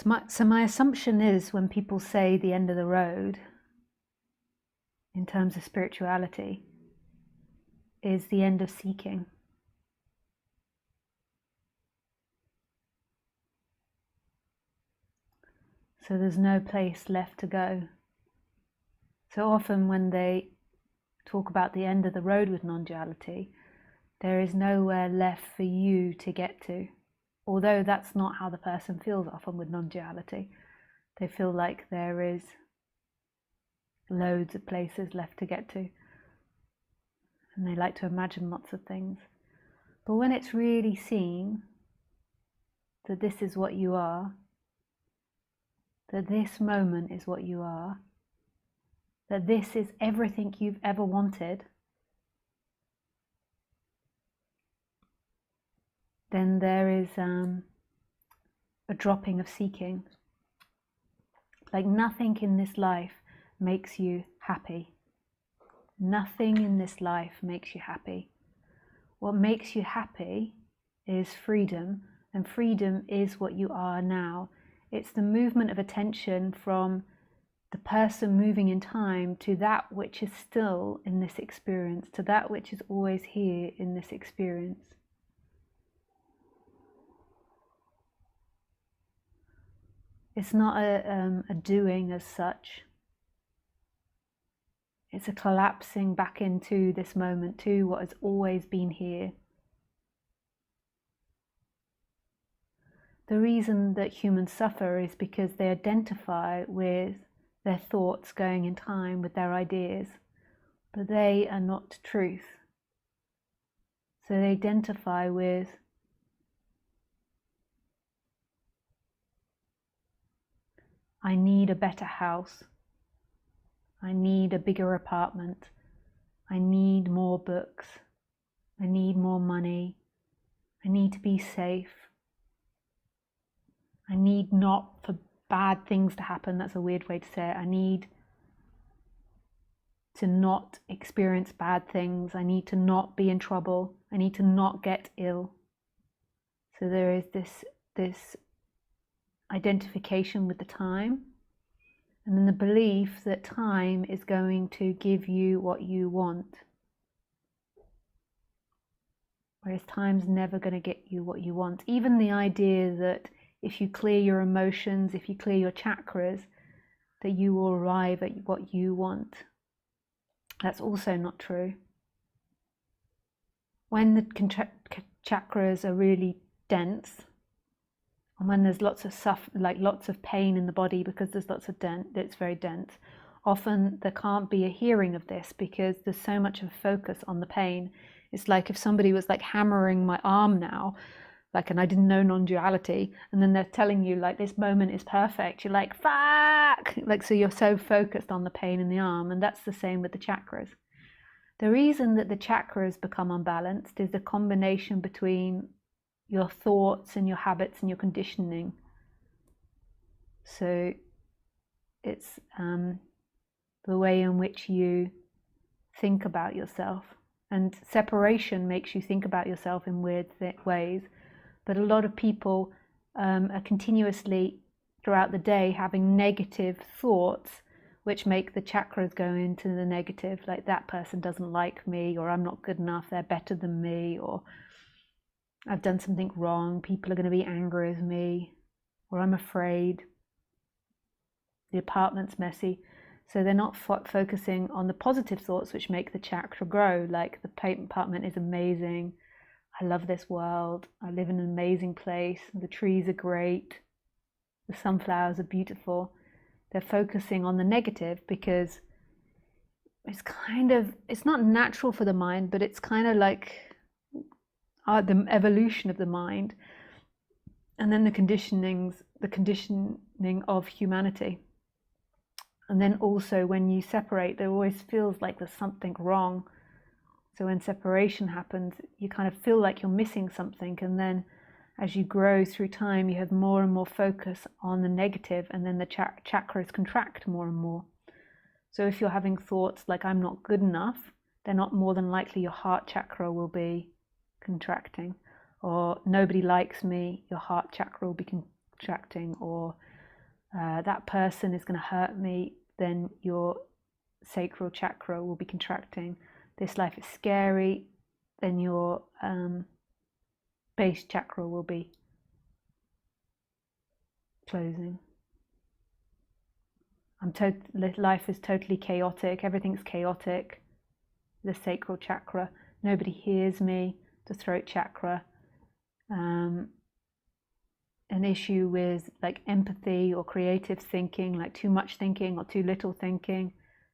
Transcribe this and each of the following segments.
So my assumption is when people say the end of the road, in terms of spirituality, is the end of seeking. So there's no place left to go. So often when they talk about the end of the road with non-duality, there is nowhere left for you to get to. Although that's not how the person feels often with non-duality. They feel like there is loads of places left to get to. And they like to imagine lots of things. But when it's really seen that this is what you are, that this moment is what you are, that this is everything you've ever wanted, then there is a dropping of seeking. Like nothing in this life makes you happy. Nothing in this life makes you happy. What makes you happy is freedom, and freedom is what you are now. It's the movement of attention from the person moving in time to that which is still in this experience, to that which is always here in this experience. It's not a doing as such. It's a collapsing back into this moment, to what has always been here. The reason that humans suffer is because they identify with their thoughts going in time, with their ideas, but they are not truth. So they identify with I need a better house. I need a bigger apartment. I need more books. I need more money. I need to be safe. I need not for bad things to happen. That's a weird way to say it. I need to not experience bad things. I need to not be in trouble. I need to not get ill. So there is this identification with the time, and then the belief that time is going to give you what you want, whereas time's never going to get you what you want. Even the idea that if you clear your emotions, if you clear your chakras, that you will arrive at what you want, that's also not true. When the chakras are really dense, and when there's lots of lots of pain in the body because there's lots of it's very dense, often there can't be a hearing of this because there's so much of a focus on the pain. It's like if somebody was like hammering my arm now, and I didn't know non-duality, and then they're telling you like this moment is perfect, you're like fuck, so you're so focused on the pain in the arm. And that's the same with the chakras. The reason that the chakras become unbalanced is the combination between your thoughts and your habits and your conditioning. So it's the way in which you think about yourself. And separation makes you think about yourself in weird ways. But a lot of people are continuously throughout the day having negative thoughts, which make the chakras go into the negative, like that person doesn't like me, or I'm not good enough, they're better than me, or I've done something wrong, people are going to be angry with me, or I'm afraid, the apartment's messy. So they're not focusing on the positive thoughts which make the chakra grow, like the apartment is amazing, I love this world, I live in an amazing place, the trees are great, the sunflowers are beautiful. They're focusing on the negative because it's not natural for the mind, but it's kind of like the evolution of the mind, and then the conditioning of humanity. And then also when you separate, there always feels like there's something wrong. So when separation happens, you kind of feel like you're missing something, and then as you grow through time, you have more and more focus on the negative, and then the chakras contract more and more. So if you're having thoughts like I'm not good enough, they're not more than likely your heart chakra will be contracting. Or nobody likes me, your heart chakra will be contracting. Or that person is going to hurt me, then your sacral chakra will be contracting. This life is scary, then your base chakra will be closing. Life is totally chaotic, everything's chaotic. The sacral chakra, nobody hears me. The throat chakra, an issue with like empathy or creative thinking, like too much thinking or too little thinking,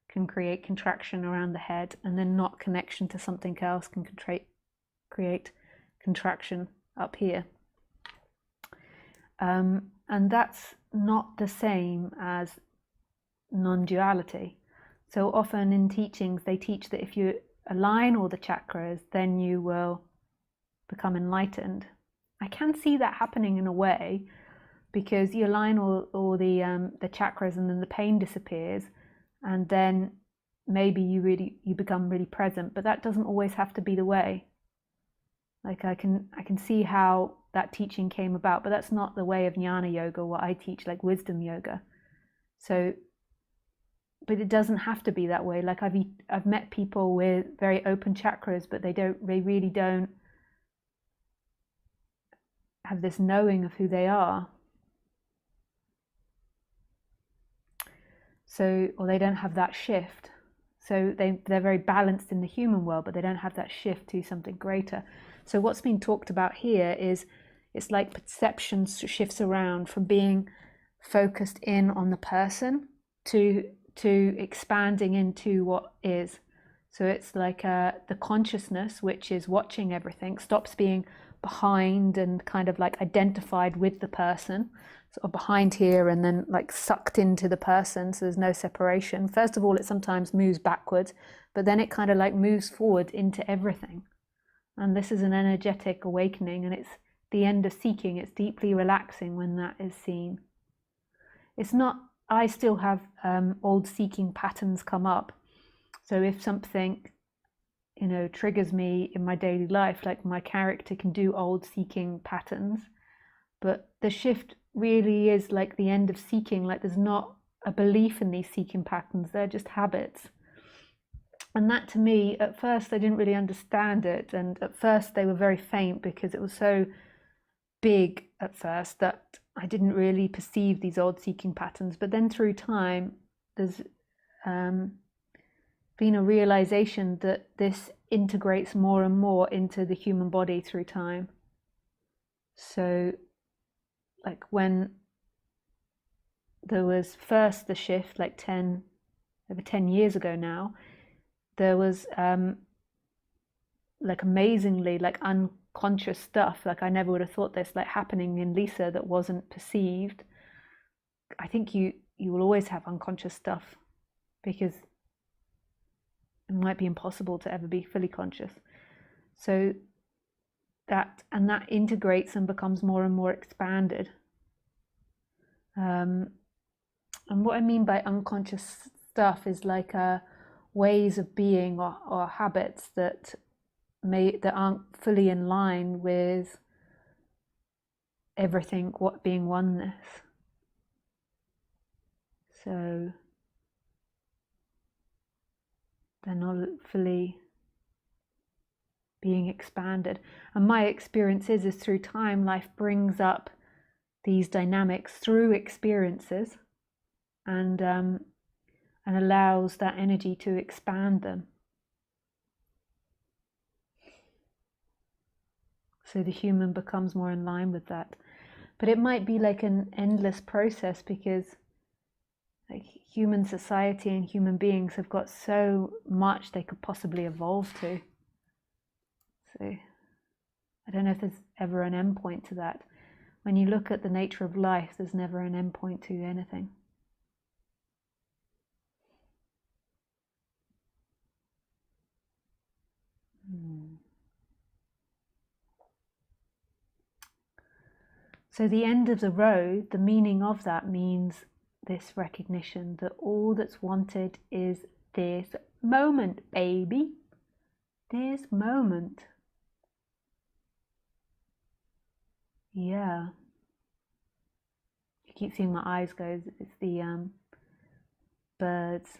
can create contraction around the head, and then not connection to something else can create contraction up here. And that's not the same as non-duality. So often in teachings they teach that if you align all the chakras, then you will become enlightened. I can see that happening in a way, because you align all the chakras and then the pain disappears, and then maybe you become really present, but that doesn't always have to be the way. Like I can see how that teaching came about, but that's not the way of jnana yoga, what I teach, like wisdom yoga. So, but it doesn't have to be that way. Like I've met people with very open chakras, but they really don't have this knowing of who they are. So, or they don't have that shift. So they're very balanced in the human world, but they don't have that shift to something greater. So what's being talked about here is, it's like perception shifts around from being focused in on the person to expanding into what is. So it's like the consciousness, which is watching everything, stops being behind and kind of like identified with the person, sort of behind here and then like sucked into the person, so there's no separation. First of all, it sometimes moves backwards, but then it kind of like moves forward into everything. And this is an energetic awakening, and it's the end of seeking. It's deeply relaxing when that is seen. It's not, I still have old seeking patterns come up. So if something, triggers me in my daily life, like my character can do old seeking patterns, but the shift really is like the end of seeking. Like there's not a belief in these seeking patterns, they're just habits. And that, to me, at first I didn't really understand it, and at first they were very faint because it was so big at first that I didn't really perceive these old seeking patterns. But then through time there's been a realization that this integrates more and more into the human body through time. So like when there was first the shift, like over 10 years ago now, there was like amazingly like unconscious stuff, like I never would have thought this, like happening in Lisa that wasn't perceived. I think you will always have unconscious stuff, because it might be impossible to ever be fully conscious. So that integrates and becomes more and more expanded. And what I mean by unconscious stuff is like ways of being or habits that aren't fully in line with everything being oneness. So they're not fully being expanded. And my experience is through time, life brings up these dynamics through experiences, and allows that energy to expand them. So the human becomes more in line with that. But it might be like an endless process, because like human society and human beings have got so much they could possibly evolve to. So I don't know if there's ever an end point to that. When you look at the nature of life, there's never an end point to anything. So the end of the road, the meaning of that means this recognition that all that's wanted is this moment, baby. This moment. Yeah. You keep seeing my eyes go. It's the birds.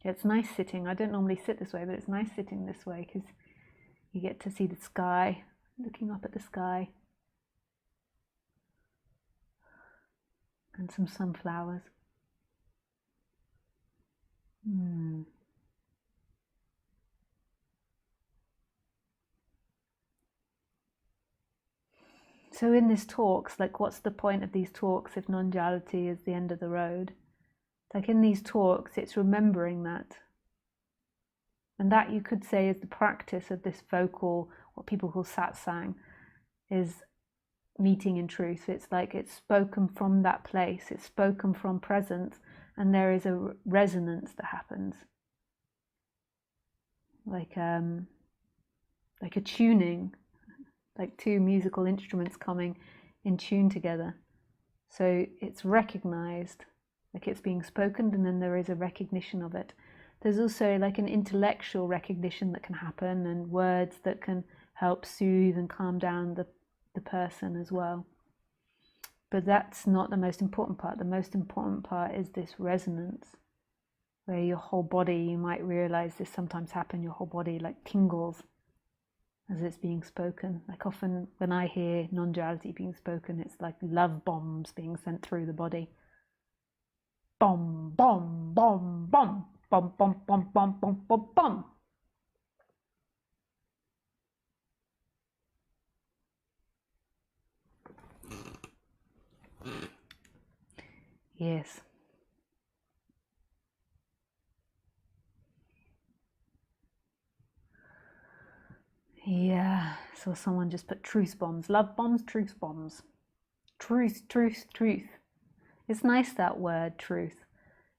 It's nice sitting. I don't normally sit this way, but it's nice sitting this way because you get to see the sky, looking up at the sky, and some sunflowers. So in these talks, like, what's the point of these talks if non-duality is the end of the road? Like, in these talks, it's remembering that. And that, you could say, is the practice of this vocal, what people call satsang, is meeting in truth. It's like it's spoken from that place, it's spoken from presence, and there is a resonance that happens. Like a tuning, like two musical instruments coming in tune together. So it's recognized, like it's being spoken, and then there is a recognition of it. There's also like an intellectual recognition that can happen, and words that can help soothe and calm down the person as well. But that's not the most important part. The most important part is this resonance, where your whole body, you might realize this sometimes happen, your whole body like tingles as it's being spoken. Like, often when I hear non-duality being spoken, it's like love bombs being sent through the body. Bomb, bomb, bomb, bomb, bomb, bomb, bomb, bomb, bomb, bomb, bomb. Yes. Yeah, so someone just put truth bombs, love bombs, truth bombs. Truth, truth, truth. It's nice, that word, truth.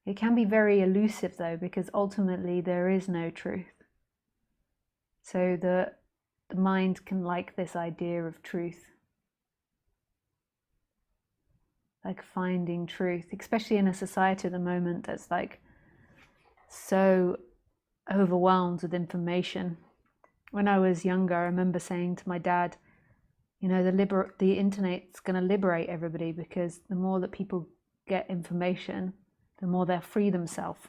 It can be very elusive though, because ultimately there is no truth. So the mind can like this idea of truth. Like finding truth, especially in a society at the moment that's like so overwhelmed with information. When I was younger, I remember saying to my dad, you know, the internet's going to liberate everybody, because the more that people get information, the more they'll free themselves.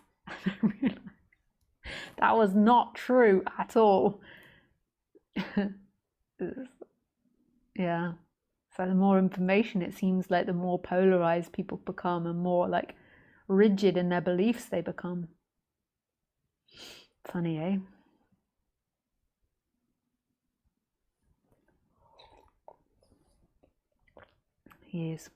That was not true at all. Yeah. So the more information, it seems like the more polarized people become, and more like rigid in their beliefs they become. Funny, eh? Yes.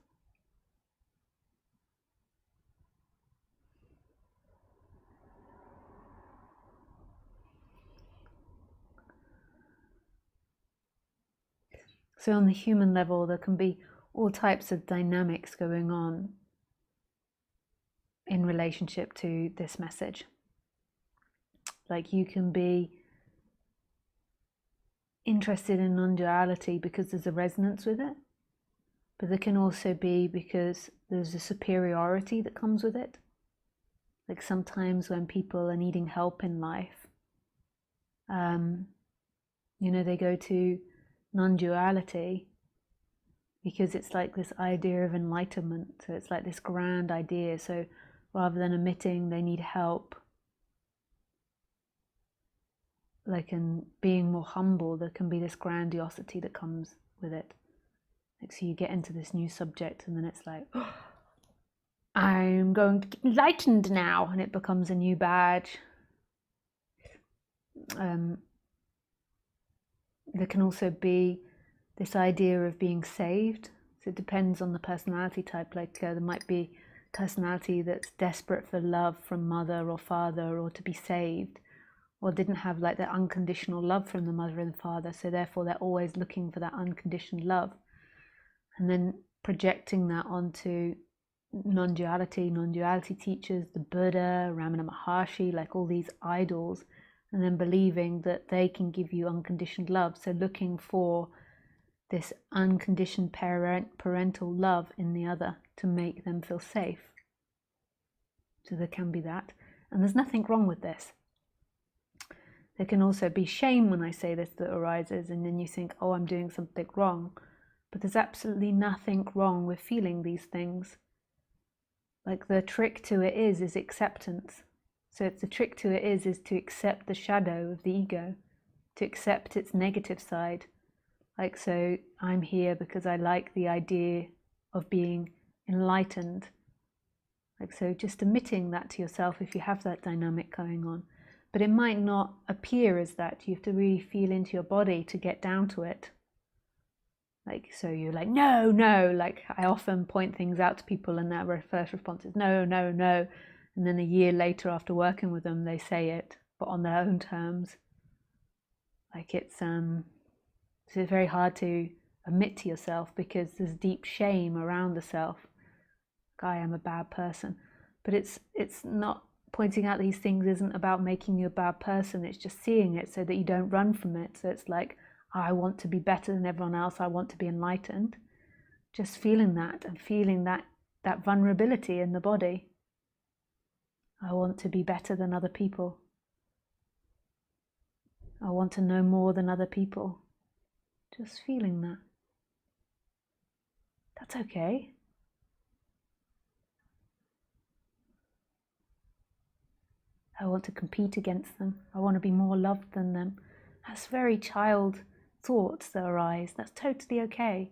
So on the human level, there can be all types of dynamics going on in relationship to this message. Like, you can be interested in non-duality because there's a resonance with it, but there can also be because there's a superiority that comes with it. Like, sometimes when people are needing help in life, you know, they go to non-duality because it's like this idea of enlightenment. So it's like this grand idea. So rather than admitting they need help, like, in being more humble, there can be this grandiosity that comes with it. Like, so you get into this new subject, and then it's like, oh, I'm going to get enlightened now, and it becomes a new badge. There can also be this idea of being saved. So it depends on the personality type. Like, there might be personality that's desperate for love from mother or father, or to be saved, or didn't have like that unconditional love from the mother and the father, so therefore they're always looking for that unconditioned love, and then projecting that onto non-duality. Non-duality teachers, the Buddha, Ramana Maharshi, like all these idols, and then believing that they can give you unconditioned love. So looking for this unconditioned parental love in the other to make them feel safe. So there can be that. And there's nothing wrong with this. There can also be shame when I say this that arises, and then you think, oh, I'm doing something wrong. But there's absolutely nothing wrong with feeling these things. Like, the trick to it is acceptance. So if the trick to it is to accept the shadow of the ego, to accept its negative side. Like, so I'm here because I like the idea of being enlightened. Like, so just admitting that to yourself if you have that dynamic going on. But it might not appear as that. You have to really feel into your body to get down to it. Like, so you're like, no, no. Like, I often point things out to people and their first response is no, no, no. And then a year later, after working with them, they say it, but on their own terms. Like, it's very hard to admit to yourself because there's deep shame around the self. Like, I am a bad person. But it's not, pointing out these things isn't about making you a bad person. It's just seeing it so that you don't run from it. So it's like, I want to be better than everyone else. I want to be enlightened. Just feeling that and feeling that vulnerability in the body. I want to be better than other people. I want to know more than other people. Just feeling that. That's okay. I want to compete against them. I want to be more loved than them. That's very child thoughts that arise. That's totally okay.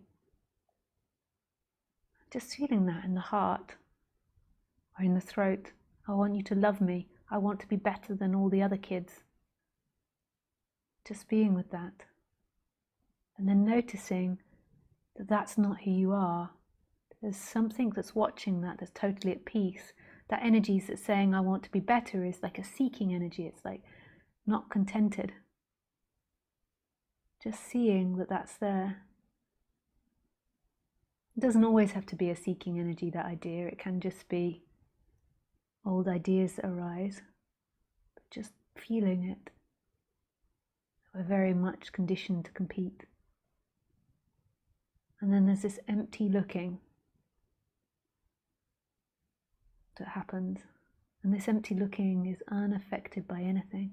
Just feeling that in the heart or in the throat. I want you to love me. I want to be better than all the other kids. Just being with that. And then noticing that that's not who you are. There's something that's watching that's totally at peace. That energy that's saying I want to be better is like a seeking energy. It's like not contented. Just seeing that that's there. It doesn't always have to be a seeking energy, that idea. It can just be old ideas that arise. But just feeling it. We're very much conditioned to compete. And then there's this empty looking that happens. And this empty looking is unaffected by anything.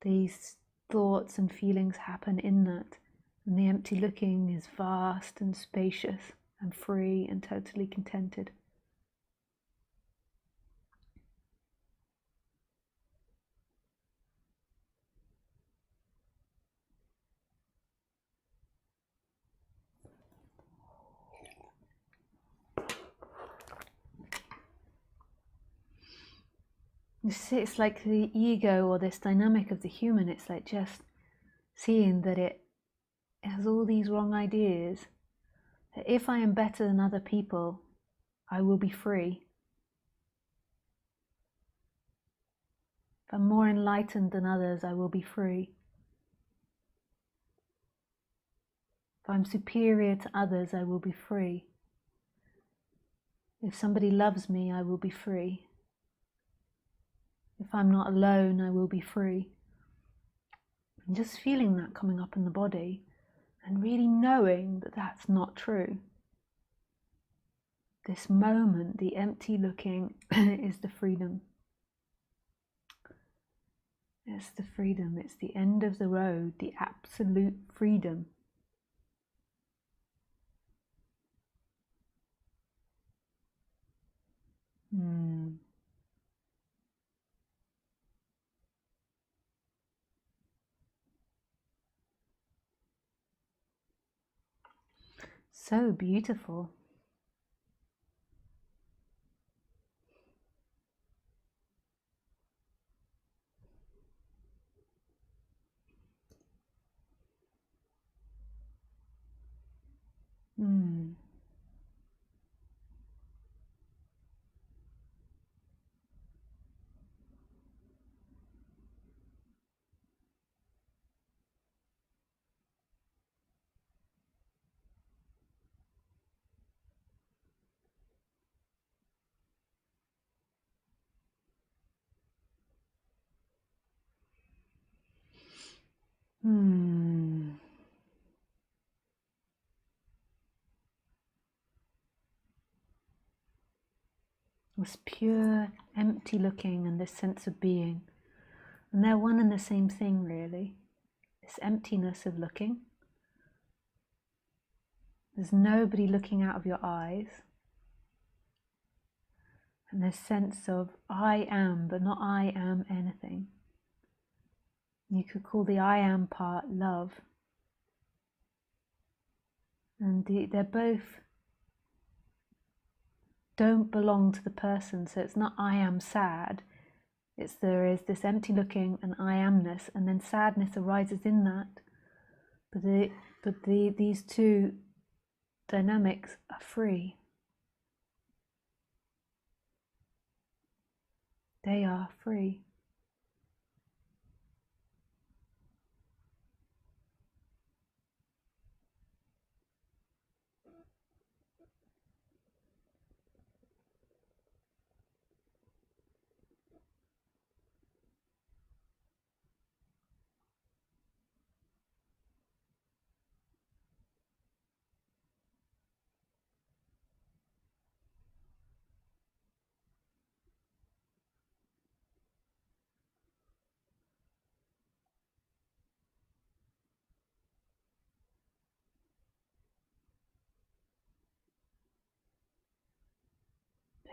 These thoughts and feelings happen in that. And the empty looking is vast and spacious and free and totally contented. It's like the ego or this dynamic of the human. It's like just seeing that it has all these wrong ideas. That if I am better than other people, I will be free. If I'm more enlightened than others, I will be free. If I'm superior to others, I will be free. If somebody loves me, I will be free. If I'm not alone, I will be free. And just feeling that coming up in the body and really knowing that that's not true. This moment, the empty looking, is the freedom. It's the freedom. It's the end of the road, the absolute freedom. So beautiful. This pure, empty looking and this sense of being. And they're one and the same thing, really. This emptiness of looking. There's nobody looking out of your eyes. And this sense of I am, but not I am anything. You could call the I am part love. And they're both don't belong to the person. So it's not I am sad. It's there is this empty looking and I amness, and then sadness arises in that. But these two dynamics are free. They are free.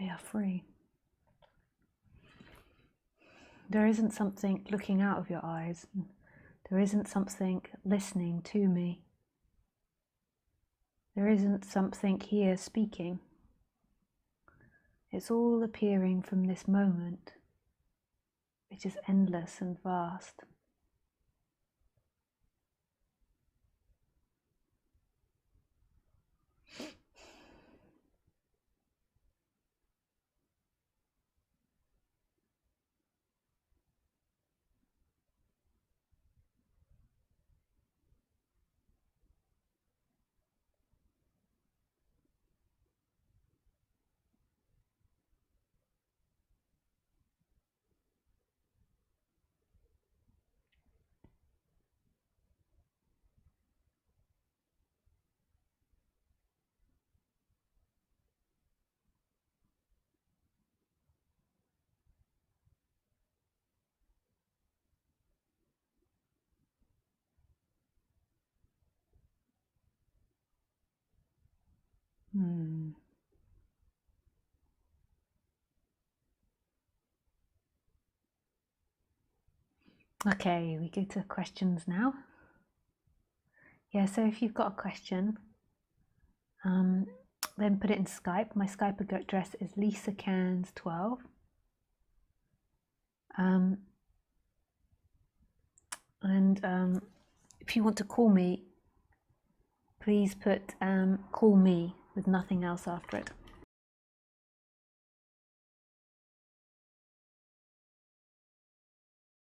They are free. There isn't something looking out of your eyes. There isn't something listening to me. There isn't something here speaking. It's all appearing from this moment, which is endless and vast. Okay, we go to questions now. Yeah, so if you've got a question, then put it in Skype. My Skype address is Lisa Cairns 12. If you want to call me, please put call me with nothing else after it.